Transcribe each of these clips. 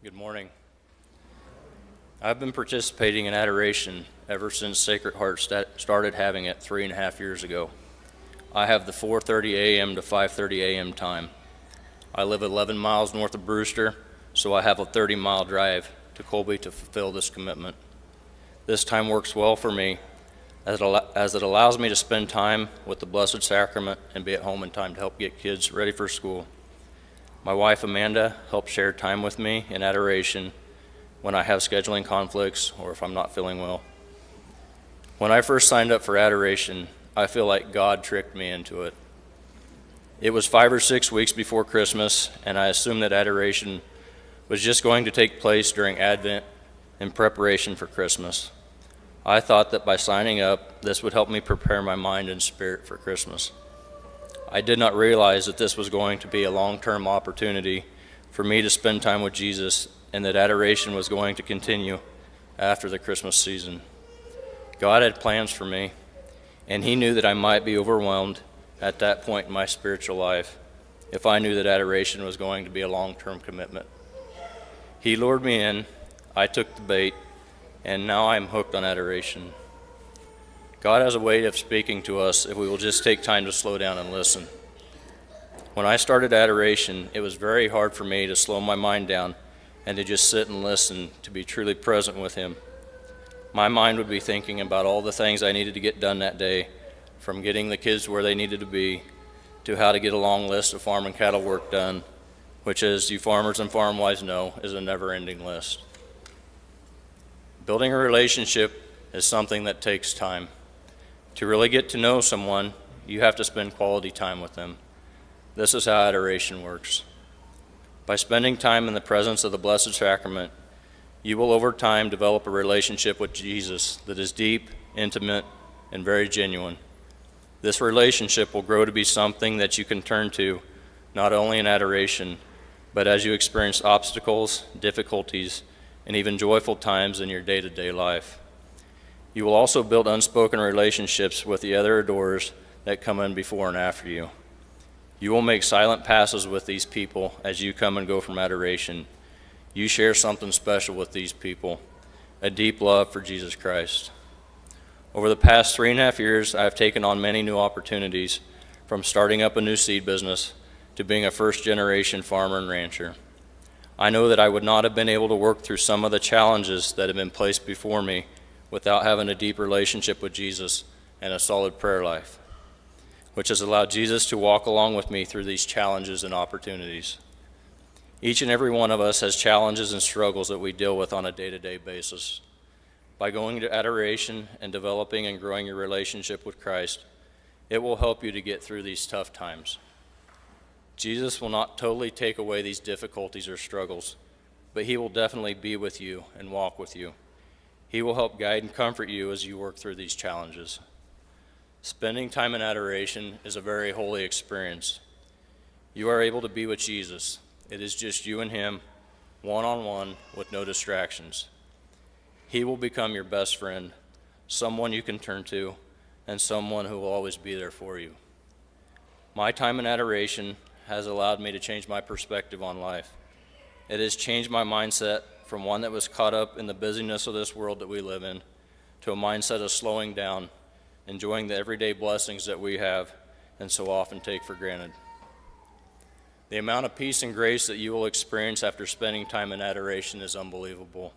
Good morning. I've been participating in Adoration ever since Sacred Heart started having it 3.5 years ago. I have the 4:30 a.m. to 5:30 a.m. time. I live 11 miles north of Brewster, so I have a 30-mile drive to Colby to fulfill this commitment. This time works well for me as it allows me to spend time with the Blessed Sacrament and be at home in time to help get kids ready for school. My wife Amanda helps share time with me in Adoration when I have scheduling conflicts or if I'm not feeling well. When I first signed up for Adoration, I feel like God tricked me into it. It was 5 or 6 weeks before Christmas, and I assumed that Adoration was just going to take place during Advent in preparation for Christmas. I thought that by signing up, this would help me prepare my mind and spirit for Christmas. I did not realize that this was going to be a long-term opportunity for me to spend time with Jesus, and that Adoration was going to continue after the Christmas season. God had plans for me, and He knew that I might be overwhelmed at that point in my spiritual life if I knew that Adoration was going to be a long-term commitment. He lured me in, I took the bait, and now I'm hooked on Adoration. God has a way of speaking to us if we will just take time to slow down and listen. When I started Adoration, it was very hard for me to slow my mind down and to just sit and listen, to be truly present with Him. My mind would be thinking about all the things I needed to get done that day, from getting the kids where they needed to be, to how to get a long list of farm and cattle work done, which, as you farmers and farm wives know, is a never-ending list. Building a relationship is something that takes time. To really get to know someone, you have to spend quality time with them. This is how Adoration works. By spending time in the presence of the Blessed Sacrament, you will over time develop a relationship with Jesus that is deep, intimate, and very genuine. This relationship will grow to be something that you can turn to not only in Adoration, but as you experience obstacles, difficulties, and even joyful times in your day-to-day life. You will also build unspoken relationships with the other adorers that come in before and after you. You will make silent passes with these people as you come and go from Adoration. You share something special with these people, a deep love for Jesus Christ. Over the past 3.5 years, I have taken on many new opportunities, from starting up a new seed business to being a first-generation farmer and rancher. I know that I would not have been able to work through some of the challenges that have been placed before me without having a deep relationship with Jesus and a solid prayer life, which has allowed Jesus to walk along with me through these challenges and opportunities. Each and every one of us has challenges and struggles that we deal with on a day-to-day basis. By going to Adoration and developing and growing your relationship with Christ, it will help you to get through these tough times. Jesus will not totally take away these difficulties or struggles, but He will definitely be with you and walk with you. He will help guide and comfort you as you work through these challenges. Spending time in Adoration is a very holy experience. You are able to be with Jesus. It is just you and Him, one-on-one, with no distractions. He will become your best friend, someone you can turn to, and someone who will always be there for you. My time in Adoration has allowed me to change my perspective on life. It has changed my mindset from one that was caught up in the busyness of this world that we live in to a mindset of slowing down, enjoying the everyday blessings that we have and so often take for granted. The amount of peace and grace that you will experience after spending time in Adoration is unbelievable.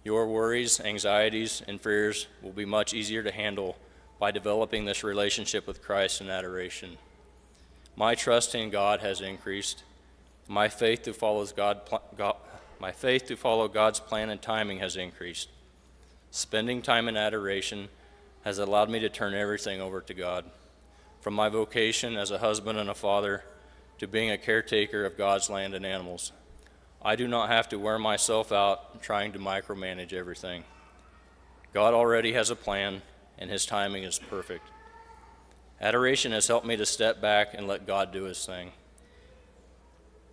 Your worries, anxieties, and fears will be much easier to handle by developing this relationship with Christ in Adoration. My trust in God has increased. My faith to follow God's plan and timing has increased. Spending time in Adoration has allowed me to turn everything over to God, from my vocation as a husband and a father to being a caretaker of God's land and animals. I do not have to wear myself out trying to micromanage everything. God already has a plan, and His timing is perfect. Adoration has helped me to step back and let God do His thing.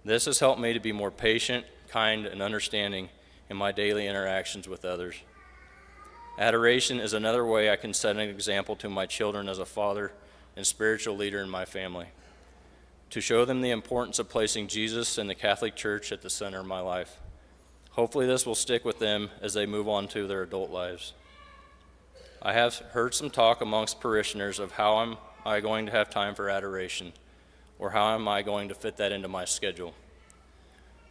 This has helped me to be more patient, kind, and understanding in my daily interactions with others. Adoration is another way I can set an example to my children as a father and spiritual leader in my family, to show them the importance of placing Jesus and the Catholic Church at the center of my life. Hopefully this will stick with them as they move on to their adult lives. I have heard some talk amongst parishioners of how am I going to have time for adoration, or how am I going to fit that into my schedule.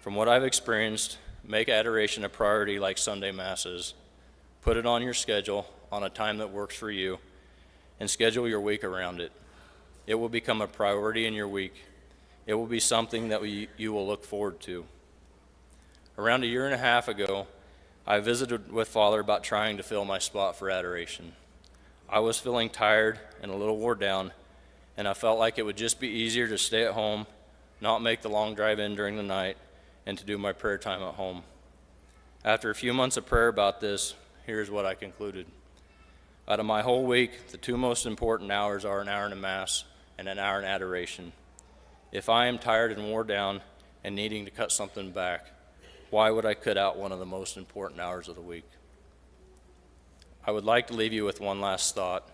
From what I've experienced, make adoration a priority like Sunday Masses. Put it on your schedule on a time that works for you, and schedule your week around it. It will become a priority in your week. It will be something that you will look forward to. Around a year and a half ago, I visited with Father about trying to fill my spot for adoration. I was feeling tired and a little wore down, and I felt like it would just be easier to stay at home, not make the long drive in during the night, and to do my prayer time at home. After a few months of prayer about this, here's what I concluded. Out of my whole week, the two most important hours are an hour in Mass and an hour in adoration. If I am tired and wore down and needing to cut something back, why would I cut out one of the most important hours of the week? I would like to leave you with one last thought.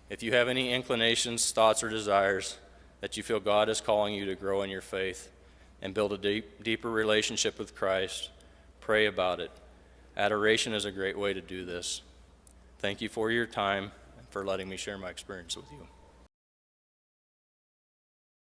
If you have any inclinations, thoughts, or desires that you feel God is calling you to grow in your faith and build a deeper relationship with Christ, pray about it. Adoration is a great way to do this. Thank you for your time and for letting me share my experience with you.